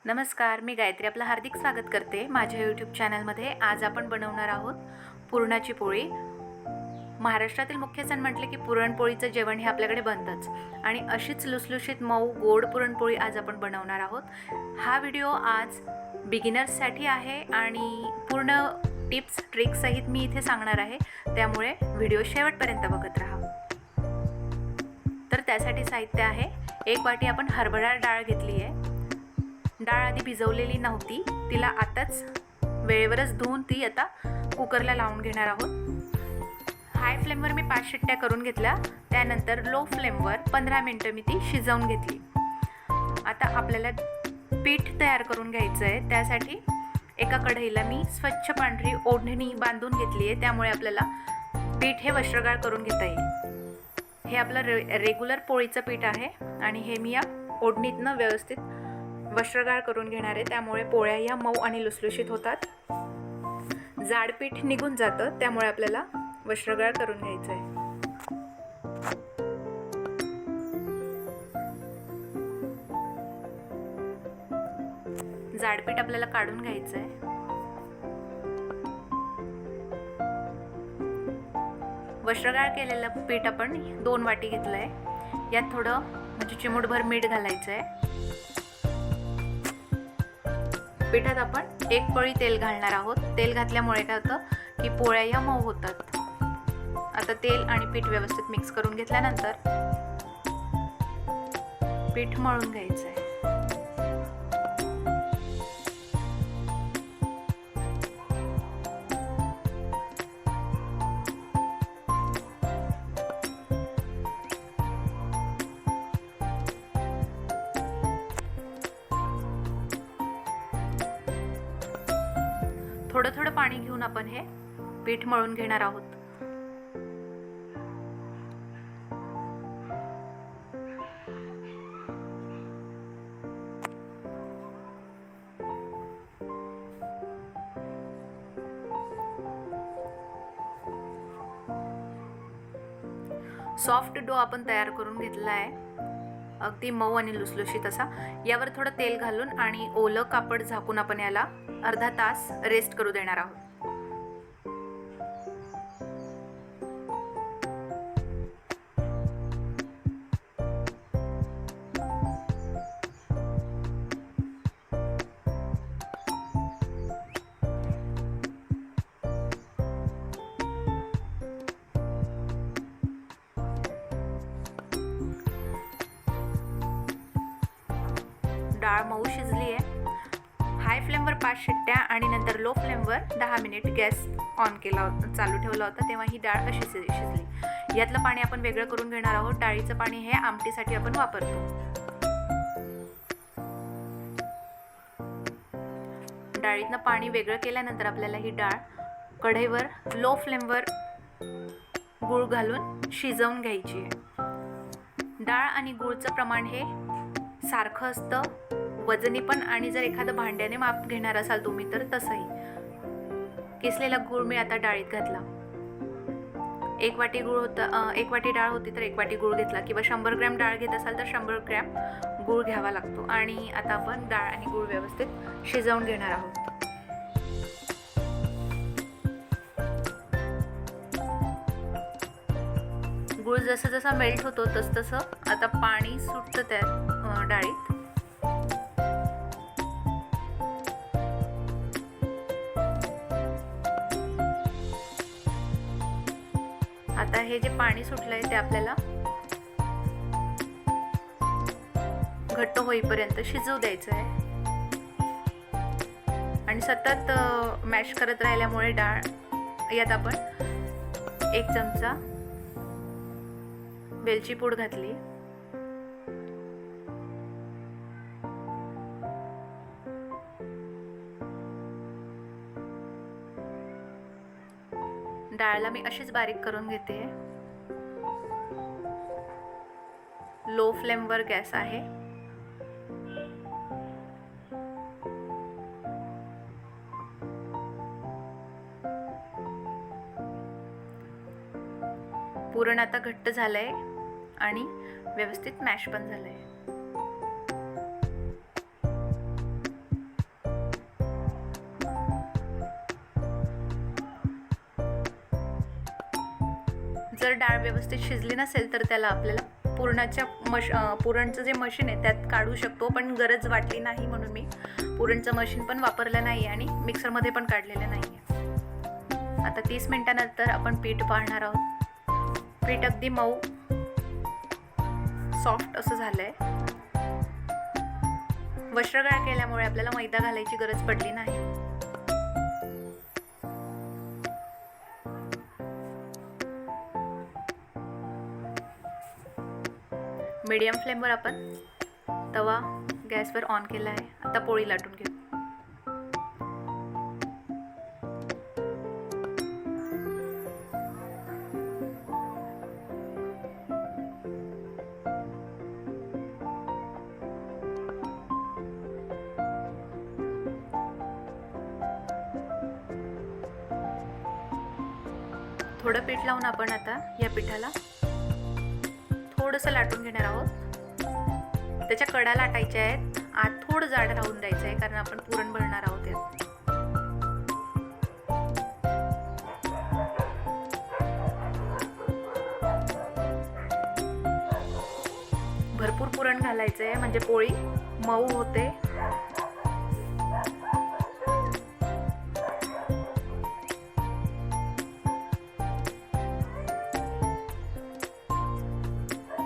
नमस्कार, मी गायत्री आपलं हार्दिक स्वागत करते माझ्या यूट्यूब चॅनलमध्ये। आज आपण बनवणार आहोत पुरणाची पोळी। महाराष्ट्रातील मुख्य सण म्हटले की पुरणपोळीचं जेवण हे आपल्याकडे बनतंच आणि अशीच लुसलुशीत मऊ गोड पुरणपोळी आज आपण बनवणार आहोत। हा व्हिडिओ आज बिगिनर्ससाठी आहे आणि पूर्ण टिप्स ट्रिक्स सहित मी इथे सांगणार आहे, त्यामुळे व्हिडिओ शेवटपर्यंत बघत राहा। तर त्यासाठी साहित्य आहे, 1 वाटी आपण हरभरा डाळ घेतली आहे। डाळ आधी भिजवलेली नव्हती, तिला आताच वेळेवरच धुवून ती आता कुकरला लावून घेणार आहोत। हाय फ्लेमवर मी 5 शिट्ट्या करून घेतल्या, त्यानंतर लो फ्लेमवर 15 मिनिटं मी ती शिजवून घेतली। आता आपल्याला पीठ तयार करून घ्यायचं आहे। त्यासाठी एका कढईला मी स्वच्छ पांढरी ओढणी बांधून घेतली आहे, त्यामुळे आपल्याला पीठ हे वस्त्रगाळ करून घेता येईल। हे आपलं रेग्युलर पोळीचं पीठ आहे आणि हे मी या ओढणीतनं व्यवस्थित वस्त्रगाळ करून घेणार आहे, त्यामुळे पोळ्या या मऊ आणि लुसलुशीत होतात। जाड पीठ निघून जातं, त्यामुळे आपल्याला वस्त्रगाळ करून घ्यायचं आहे। जाड पीठ आपल्याला काढून घ्यायचं आहे। वस्त्रगाळ केलेलं पीठ आपण 2 वाटी घेतलं आहे। यात थोडं म्हणजे चिमूटभर मीठ घालायचं आहे। पिठात आपण 1 पळी तेल घालणार आहोत। तेल घातल्यामुळे काय होतं की पोळ्या या मऊ होतात। आता तेल आणि पीठ व्यवस्थित मिक्स करून घेतल्यानंतर पीठ मळून घ्यायचं आहे। थोडं थोडं पाणी घेऊन आपण हे पीठ मळून घेणार आहोत। सॉफ्ट डो आपण तयार करून घेतला आहे, अगदी मऊ आणि लुसलुशीत असा। यावर थोडं तेल घालून आणि ओलं कापड झाकून आपण याला अर्धा तास रेस्ट करू देणार आहोत। डाळ मऊ शिजली आहे। हाय फ्लेमवर 5 शिट्ट्या आणि नंतर लो फ्लेमवर 10 मिनिट गॅस ऑन केला, चालू ठेवला होता, तेव्हा ही डाळ अशी शिजली। यातलं पाणी आपण वेगळं करून घेणार आहोत। डाळीचं पाणी हे आमटीसाठी आपण वापरतो। डाळीतनं पाणी वेगळं केल्यानंतर आपल्याला ही डाळ कढईवर लो फ्लेमवर गूळ घालून शिजवून घ्यायची आहे। डाळ आणि गूळचं प्रमाण हे सारखं असतं, वजनी पण, आणि जर एखादं भांड्याने माप घेणार असाल तुम्ही तर तसंही। किसलेला गूळ मी आता डाळीत घातला। 1 वाटी गूळ होता, 1 वाटी डाळ होती तर 1 वाटी गूळ घेतला, किंवा 100 ग्रॅम डाळ घेत असाल तर 100 ग्रॅम गूळ घ्यावा लागतो। आणि आता आपण डाळ आणि गूळ व्यवस्थित शिजवून घेणार आहोत। गूळ जसं जसं मेल्ट होतो तसं आता पाणी सुटतं त्या डाळीत। आता हे जे पाणी सुटलंय ते आपल्याला घट्ट होईपर्यंत शिजवू द्यायचं आहे आणि सतत मॅश करत राहिल्यामुळे डाळ, यात आपण 1 चमचा वेलची पूड घातली। डाळला मी अशीच बारीक करून घेते। लो फ्लेमवर गॅस आहे। पुरण आता घट्ट झालंय आणि व्यवस्थित मॅश पण झालंय। जर डाळ व्यवस्थित शिजली नसेल तर त्याला आपल्याला पुरणचं जे मशीन आहे त्यात काढू शकतो, पण गरज वाटली नाही म्हणून मी पुरणचं मशीन पण वापरलं नाही आणि मिक्सरमध्ये पण काढलेलं नाही आहे. आता 30 मिनिटांनंतर आपण पीठ पाहणार आहोत. पीठ अगदी मऊ सॉफ्ट असं झालंय. वस्त्रगाळ केल्यामुळे आपल्याला मैदा घालायची गरज पडली नाही. मीडियम फ्लेमवर आपण तवा गॅसवर ऑन केला आहे. आता पोळी लाटून घेऊ. थोडं पीठ लावून आपण आता या पिठाला थोडंसं लाटून घेणार आहोत. त्याच्या कडा लाटायच्या आहेत. आत थोडं जाड राहून द्यायचं आहे कारण आपण पुरण भरणार आहोत यात. भरपूर पुरण घालायचं आहे म्हणजे पोळी मऊ होते.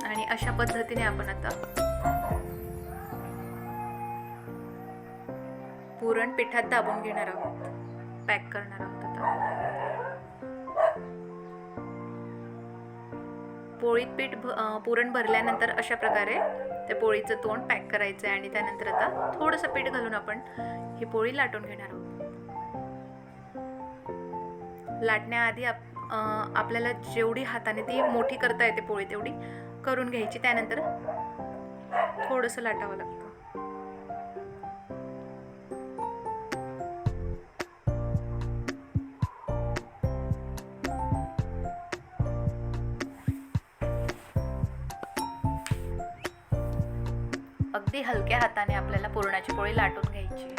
आणि अशा पद्धतीने आपण आता पुरण पिठात दाबून घेणार आहोत, पॅक करणार आहोत. आता पोळीत पुरण भरल्यानंतर अशा प्रकारे त्या पोळीचं तोंड पॅक करायचं आहे आणि त्यानंतर आता थोडंसं पीठ घालून आपण ही पोळी लाटून घेणार आहोत. लाटण्याआधी आपल्याला जेवढी हाताने ती मोठी करता येते पोळी तेवढी करून घ्यायची. त्यानंतर थोडंसं लाटावं लागतं. अगदी हलक्या हाताने आपल्याला पुरणाची पोळी लाटून घ्यायची आहे.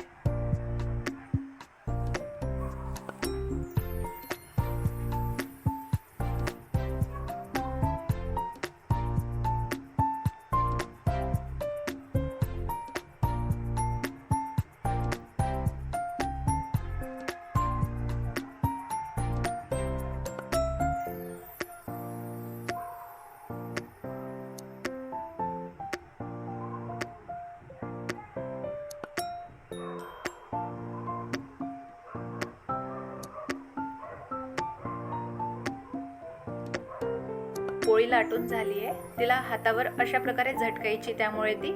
पोळी लाटून झाली आहे. तिला हातावर अशा प्रकारे झटकायची, त्यामुळे ती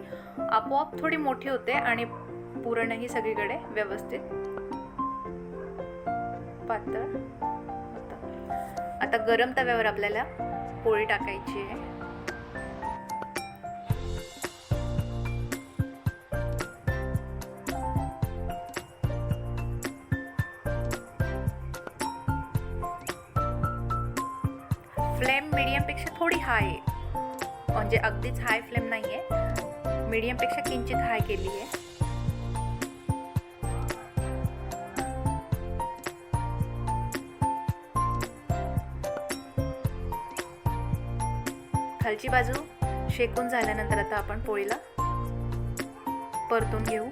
आपोआप थोडी मोठी होते आणि पुरणही सगळीकडे व्यवस्थित पातळ होतं. आता गरम तव्यावर आपल्याला पोळी टाकायची आहे. फ्लेम मीडियमपेक्षा थोडी हाय आहे, म्हणजे अगदीच हाय फ्लेम नाही आहे, मीडियमपेक्षा किंचित हाय केली आहे. खालची बाजू शेकून झाल्यानंतर आता आपण पोळीला परतून घेऊ.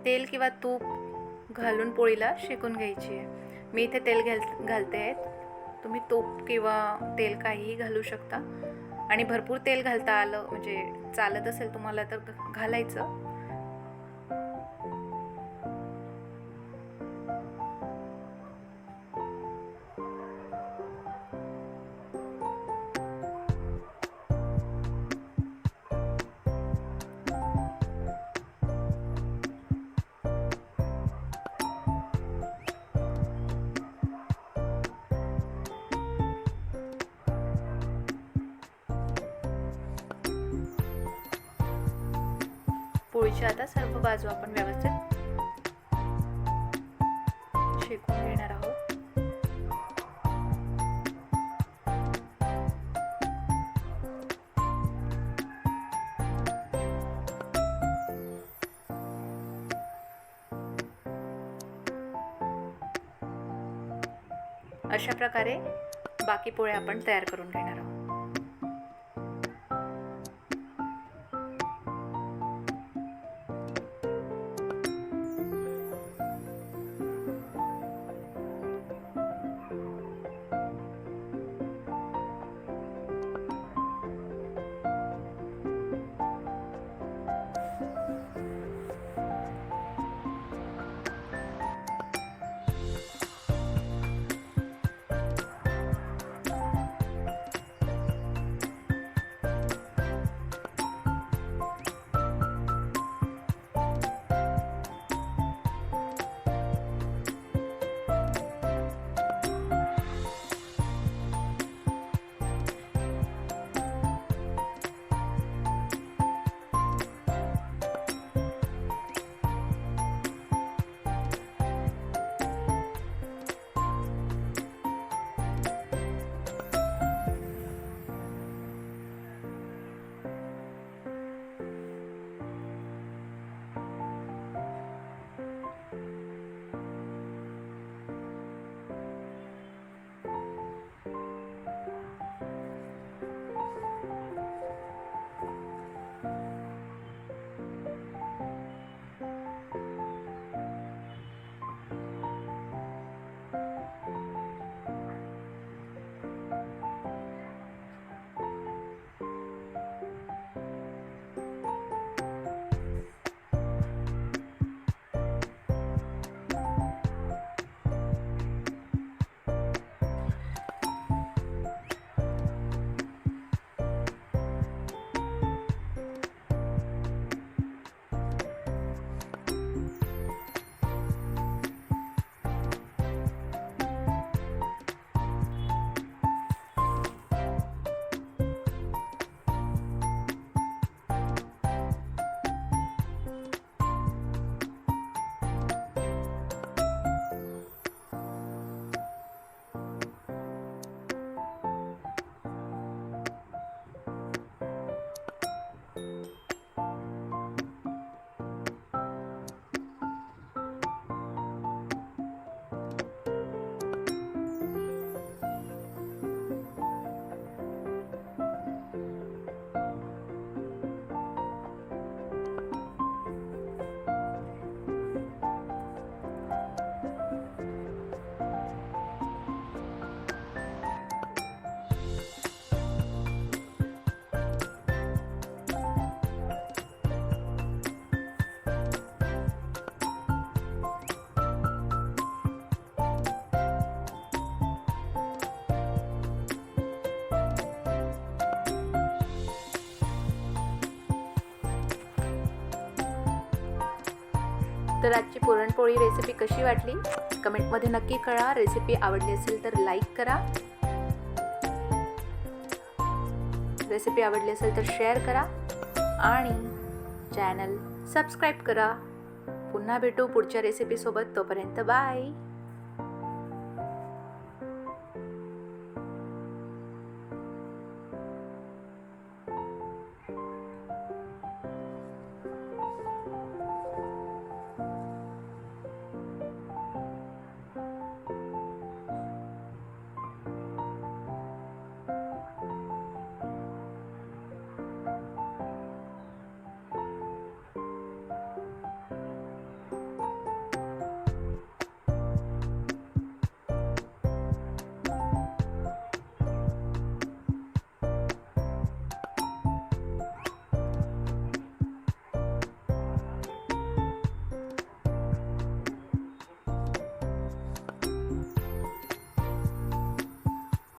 तेल किंवा तूप घालून पोळीला शेकून घ्यायची आहे. मी इथे तेल घालते आहे. तुम्ही तूप किंवा तेल काहीही घालू शकता आणि भरपूर तेल घालता आलं म्हणजे चालत असेल तुम्हाला तर घालायचं. पोळीच्या आता सर्व बाजू आपण व्यवस्थित शेकून घेणार आहोत. अशा प्रकारे बाकी पोळ्या आपण तयार करून घेणार आहोत. तर आजची पुरणपोळी रेसिपी कशी वाटली कमेंटमध्ये नक्की कळवा. रेसिपी आवडली असेल तर लाईक करा, रेसिपी आवडली असेल तर शेअर करा आणि चॅनल सबस्क्राईब करा. पुन्हा भेटू पुढच्या रेसिपीसोबत. तोपर्यंत बाय.